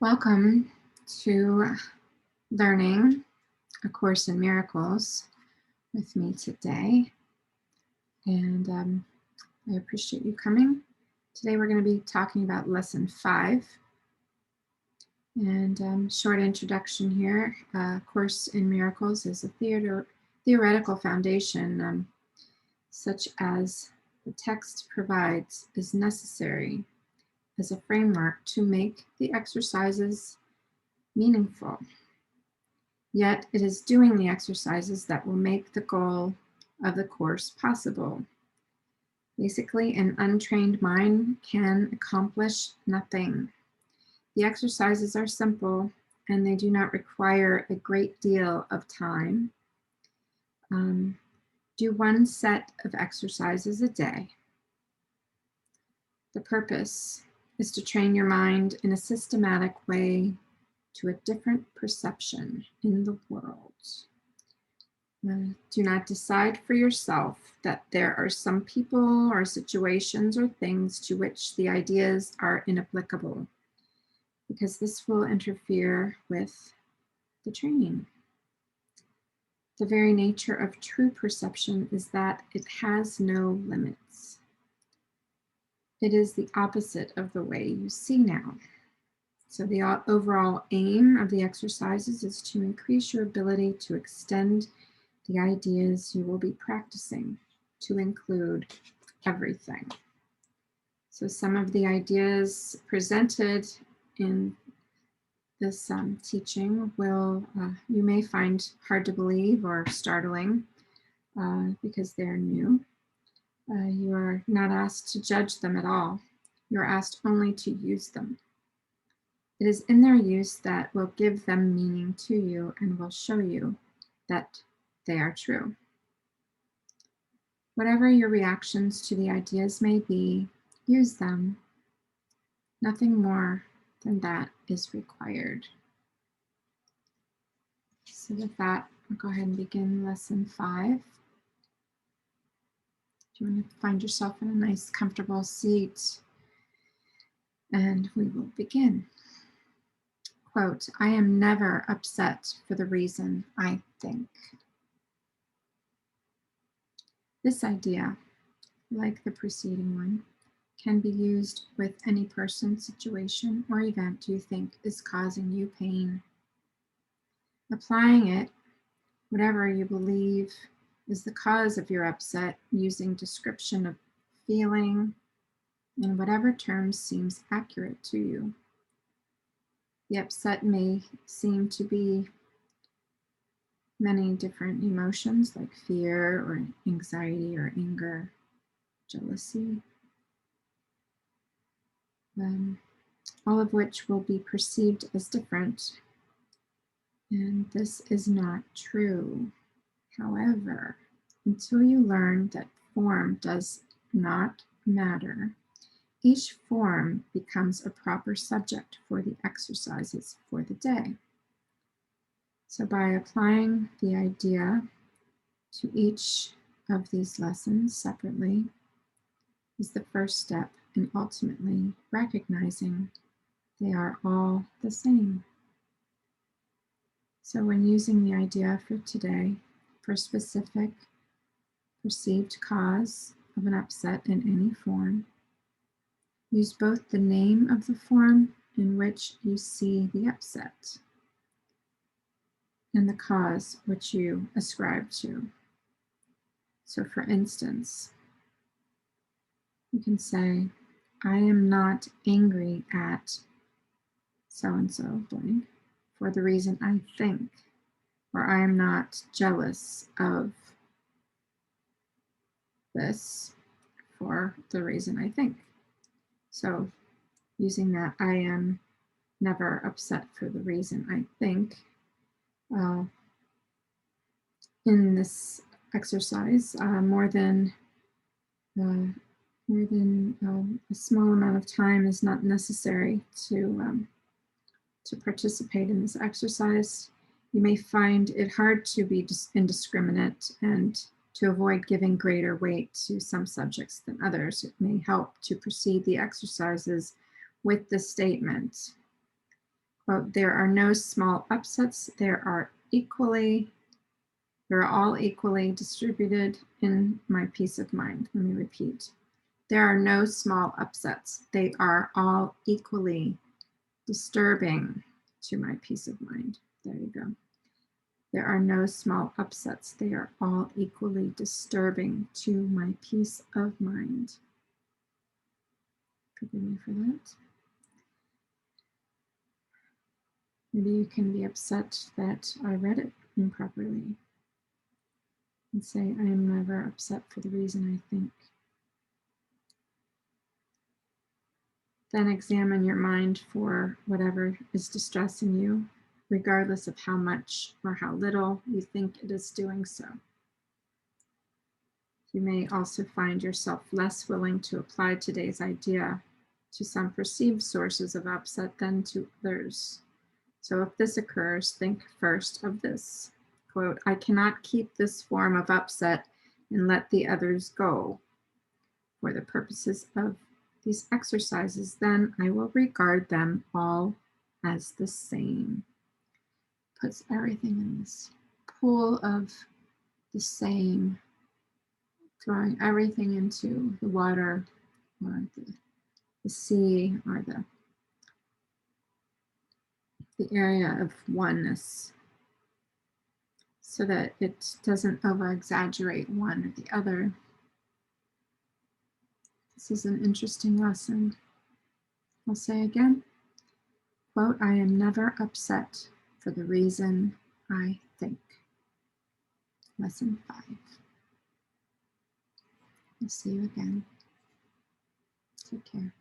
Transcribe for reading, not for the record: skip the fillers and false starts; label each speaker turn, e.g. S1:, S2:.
S1: Welcome to learning A Course in Miracles with me today. And I appreciate you coming. Today we're going to be talking about Lesson 5. And short introduction here. Course in Miracles is a theoretical foundation such as the text provides is necessary as a framework to make the exercises meaningful. Yet it is doing the exercises that will make the goal of the course possible. Basically, an untrained mind can accomplish nothing. The exercises are simple and they do not require a great deal of time. Do one set of exercises a day. The purpose is to train your mind in a systematic way to a different perception in the world. Do not decide for yourself that there are some people or situations or things to which the ideas are inapplicable, because this will interfere with the training. The very nature of true perception is that it has no limits. It is the opposite of the way you see now. So the overall aim of the exercises is to increase your ability to extend the ideas you will be practicing to include everything. So some of the ideas presented in this teaching you may find hard to believe or startling because they're new. You are not asked to judge them at all. You are asked only to use them. It is in their use that will give them meaning to you and will show you that they are true. Whatever your reactions to the ideas may be, use them. Nothing more than that is required. So with that, I'll go ahead and begin Lesson 5. If you want to find yourself in a nice, comfortable seat, and we will begin. Quote, I am never upset for the reason I think. This idea, like the preceding one, can be used with any person, situation, or event you think is causing you pain. Applying it, whatever you believe is the cause of your upset, using description of feeling in whatever terms seems accurate to you. The upset may seem to be many different emotions like fear or anxiety or anger, jealousy, all of which will be perceived as different. And this is not true. However, until you learn that form does not matter, each form becomes a proper subject for the exercises for the day. So by applying the idea to each of these lessons separately is the first step in ultimately recognizing they are all the same. So when using the idea for today for a specific perceived cause of an upset in any form, use both the name of the form in which you see the upset and the cause which you ascribe to. So for instance, you can say, I am not angry at so-and-so blank for the reason I think, or I am not jealous of this for the reason I think. So using that, I am never upset for the reason I think. In this exercise, more than a small amount of time is not necessary to participate in this exercise. You may find it hard to be indiscriminate and to avoid giving greater weight to some subjects than others. It may help to proceed the exercises with the statement, Quote, there are no small upsets. They're all equally distributed in my peace of mind. Let me repeat. There are no small upsets. They are all equally disturbing to my peace of mind. There you go. There are no small upsets. They are all equally disturbing to my peace of mind. Forgive me for that. Maybe you can be upset that I read it improperly and say, I am never upset for the reason I think. Then examine your mind for whatever is distressing you, regardless of how much or how little you think it is doing so. You may also find yourself less willing to apply today's idea to some perceived sources of upset than to others. So if this occurs, think first of this. Quote, I cannot keep this form of upset and let the others go. For the purposes of these exercises, then I will regard them all as the same. Puts everything in this pool of the same, throwing everything into the water or the sea or the area of oneness, so that it doesn't over-exaggerate one or the other. This is an interesting lesson. I'll say again, quote, I am never upset for the reason I think. Lesson 5. I'll see you again. Take care.